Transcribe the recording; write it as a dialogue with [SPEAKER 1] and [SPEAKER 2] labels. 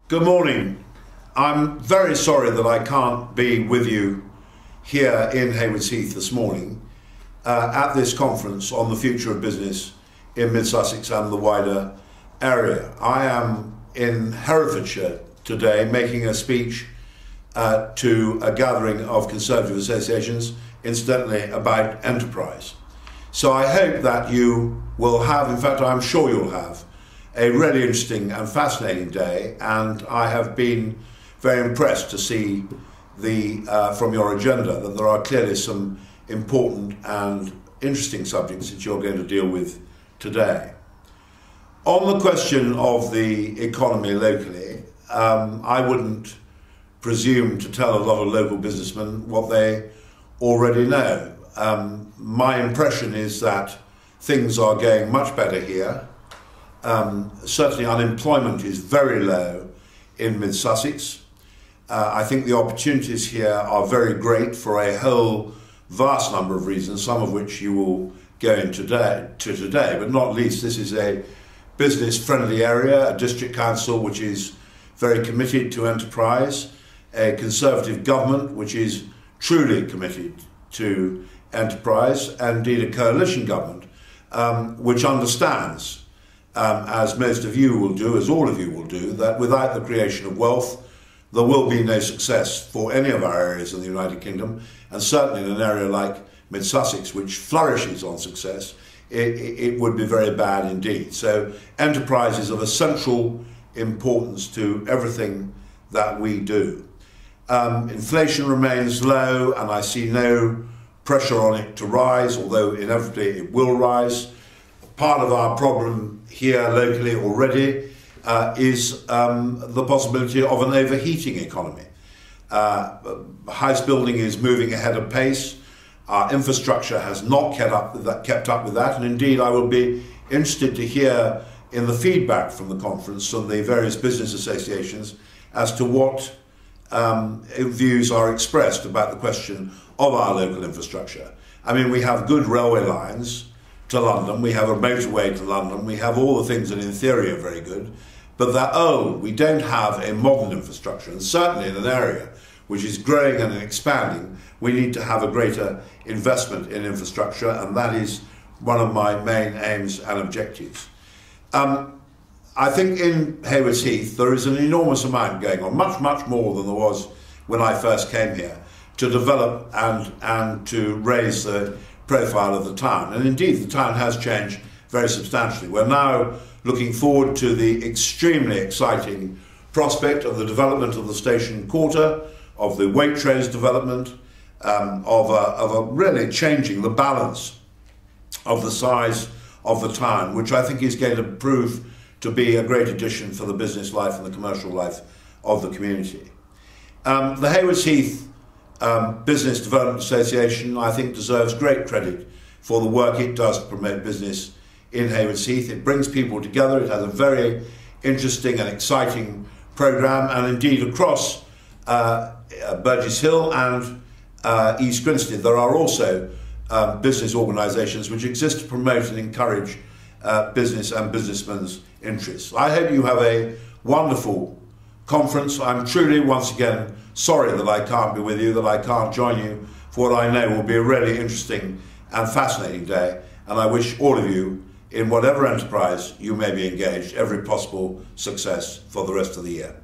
[SPEAKER 1] Good morning. I'm very sorry that I can't be with you here in Haywards Heath this morning at this conference on the future of business in mid-Sussex and the wider area. I am in Herefordshire today making a speech to a gathering of Conservative associations, incidentally about enterprise. So I hope that you will have, in fact I'm sure you'll have, a really interesting and fascinating day, and I have been very impressed to see from your agenda that there are clearly some important and interesting subjects that you're going to deal with today. On the question of the economy locally, I wouldn't presume to tell a lot of local businessmen what they already know. My impression is that things are going much better here. Certainly unemployment is very low in mid-Sussex. I think the opportunities here are very great for a whole vast number of reasons, some of which you will go into today, but not least this is a business-friendly area, a district council which is very committed to enterprise, a Conservative government which is truly committed to enterprise, and indeed a coalition government which understands, as most of you will do, as all of you will do, that without the creation of wealth there will be no success for any of our areas in the United Kingdom, and certainly in an area like mid-Sussex which flourishes on success, it would be very bad indeed. So enterprise is of essential importance to everything that we do. Inflation remains low and I see no pressure on it to rise, although inevitably it will rise. Part of our problem here locally already is the possibility of an overheating economy. House building is moving ahead of pace. Our infrastructure has not kept up with that, and indeed I will be interested to hear in the feedback from the conference from the various business associations as to what views are expressed about the question of our local infrastructure. I mean, we have good railway lines to London, we have a motorway to London, we have all the things that in theory are very good, but they're old. We don't have a modern infrastructure, and certainly in an area which is growing and expanding, we need to have a greater investment in infrastructure, and that is one of my main aims and objectives. I think in Haywards Heath there is an enormous amount going on, much more than there was when I first came here, to develop and to raise the profile of the town. And indeed the town has changed very substantially. We're now looking forward to the extremely exciting prospect of the development of the station quarter, of the Waitrose development, of really changing the balance of the size of the town, which I think is going to prove to be a great addition for the business life and the commercial life of the community. The Haywards Heath Business Development Association, I think, deserves great credit for the work it does to promote business in Haywards Heath. It brings people together, it has a very interesting and exciting programme, and indeed across Burgess Hill and East Grinstead there are also business organisations which exist to promote and encourage business and businessmen's interests. I hope you have a wonderful conference. I'm truly, once again, sorry that I can't be with you, that I can't join you for what I know will be a really interesting and fascinating day, and I wish all of you, in whatever enterprise you may be engaged, every possible success for the rest of the year.